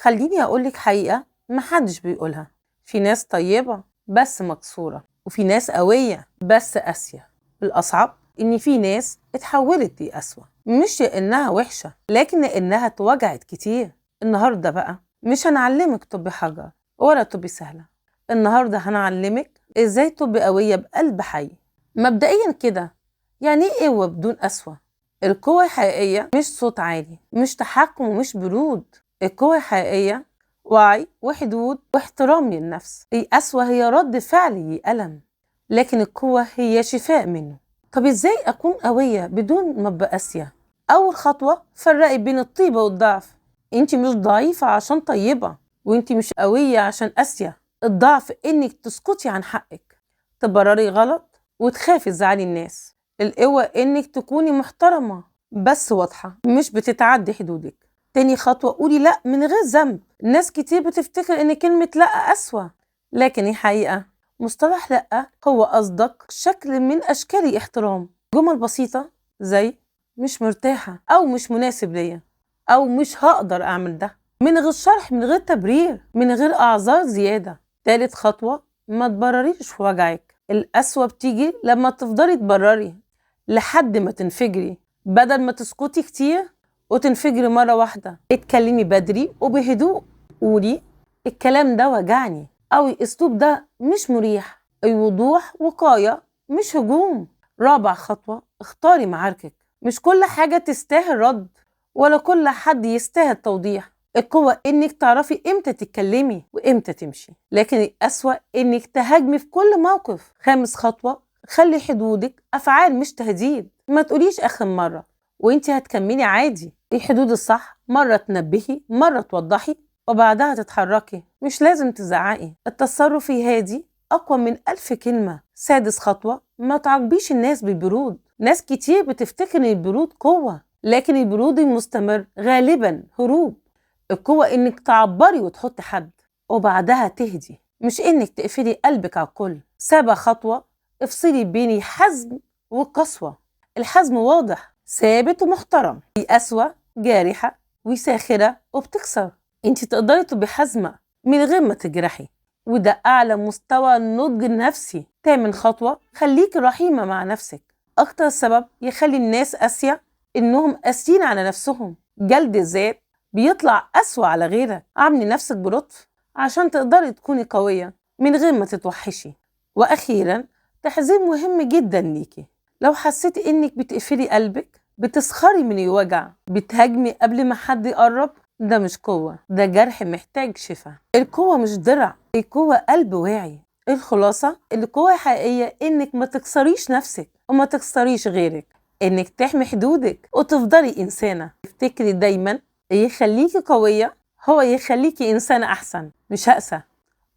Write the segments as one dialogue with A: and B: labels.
A: خليني أقولك حقيقة محدش بيقولها. في ناس طيبة بس مكسورة، وفي ناس قوية بس قاسية. الأصعب إن في ناس اتحولت لأسوأ، مش لأنها وحشة لكن لأنها اتوجعت كتير. النهاردة بقى مش هنعلمك تبقي حجر ولا تبقي سهلة. النهاردة هنعلمك إزاي تبقي قوية بقلب حي. مبدئيا كده، يعني إيه قوة بدون قسوة؟ القوة الحقيقية مش صوت عالي، مش تحكم ومش برود. القوة الحقيقية وعي وحدود واحترام للنفس. القسوة هي رد فعل لألم، لكن القوة هي شفاء منه. طب إزاي أكون قوية بدون ما أبقى قاسية؟ أول خطوة، فرقي بين الطيبة والضعف. أنت مش ضعيفة عشان طيبة، وأنت مش قوية عشان قاسية. الضعف إنك تسكتي عن حقك، تبرري غلط وتخافي تزعلي الناس. القوة إنك تكوني محترمة بس واضحة، مش بتتعدي حدودك. تاني خطوة، قولي لأ من غير ذنب. ناس كتير بتفتكر إن كلمة لأ أسوأ، لكن الحقيقة مصطلح لأ هو قصدك شكل من أشكال الاحترام. جمل بسيطة زي مش مرتاحة، أو مش مناسب ليا، أو مش هقدر أعمل ده، من غير شرح، من غير تبرير، من غير أعذار زيادة. تالت خطوة، ما تبرريش وجعك. القسوة بتيجي لما تفضلي تبرري لحد ما تنفجري، بدل ما تسكتي كتير وتنفجري مرة واحدة. اتكلمي بدري وبهدوء، قولي الكلام ده وجعني، أو الأسلوب ده مش مريح. الوضوح وقاية مش هجوم. رابع خطوة، اختاري معاركك. مش كل حاجة تستاهل رد، ولا كل حد يستاهل توضيح. القوة إنك تعرفي إمتى تتكلمي وإمتى تمشي، لكن الأسوأ إنك تهاجمي في كل موقف. خامس خطوة، خلي حدودك أفعال مش تهديد. ما تقوليش آخر مرة وإنتي هتكملي عادي. الحدود الصح مرة تنبهي، مرة توضحي، وبعدها تتحركي. مش لازم تزعقي. التصرف الهادي أقوى من 1000 كلمة. سادس خطوة، ما تعاقبيش الناس بالبرود. ناس كتير بتفتكر إن البرود قوة، لكن البرود المستمر غالبا هروب. القوة إنك تعبري وتحطي حد، وبعدها تهدي، مش إنك تقفلي قلبك على الكل. سابع خطوة، افصلي بين الحزم والقسوة. الحزم واضح، ثابت ومحترم. القسوة جارحة وساخرة وبتكسر. انت تقدري تبقي حازمة من غير ما تجرحي، وده أعلى مستوى النضج النفسي. تامن خطوة، خليكي رحيمة مع نفسك. أكتر سبب يخلي الناس قاسية إنهم قاسيين على نفسهم. جلد الذات بيطلع أسوأ على غيرك. عاملي نفسك بلطف عشان تقدري تكوني قوية من غير ما تتوحشي. وأخيرا، تحذير مهم جدا ليكي. لو حسيتي إنك بتقفلي قلبك، بتسخري من الوجع، بتهاجمي قبل ما حد يقرب، ده مش قوة، ده جرح محتاج شفاء. القوة مش درع، القوة قلب واعي. الخلاصة، القوة الحقيقية إنك ما تكسريش نفسك وما تكسريش غيرك، إنك تحمي حدودك وتفضلي إنسانة. افتكري دايما، يخليكي قوية هو يخليكي إنسانة أحسن، مش هأسة.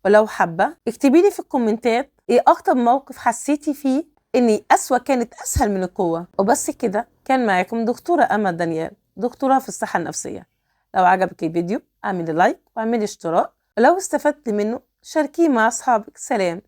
A: ولو حابة اكتبيلي في الكومنتات إيه أكتر موقف حسيتي فيه إن القسوة كانت أسهل من القوة. وبس كده، كان معاكم دكتورة أمل دانيال، دكتورة في الصحة النفسية. لو عجبك الفيديو اعملي لايك واعملي اشتراك، ولو استفدت منه شاركيه مع أصحابك. سلام.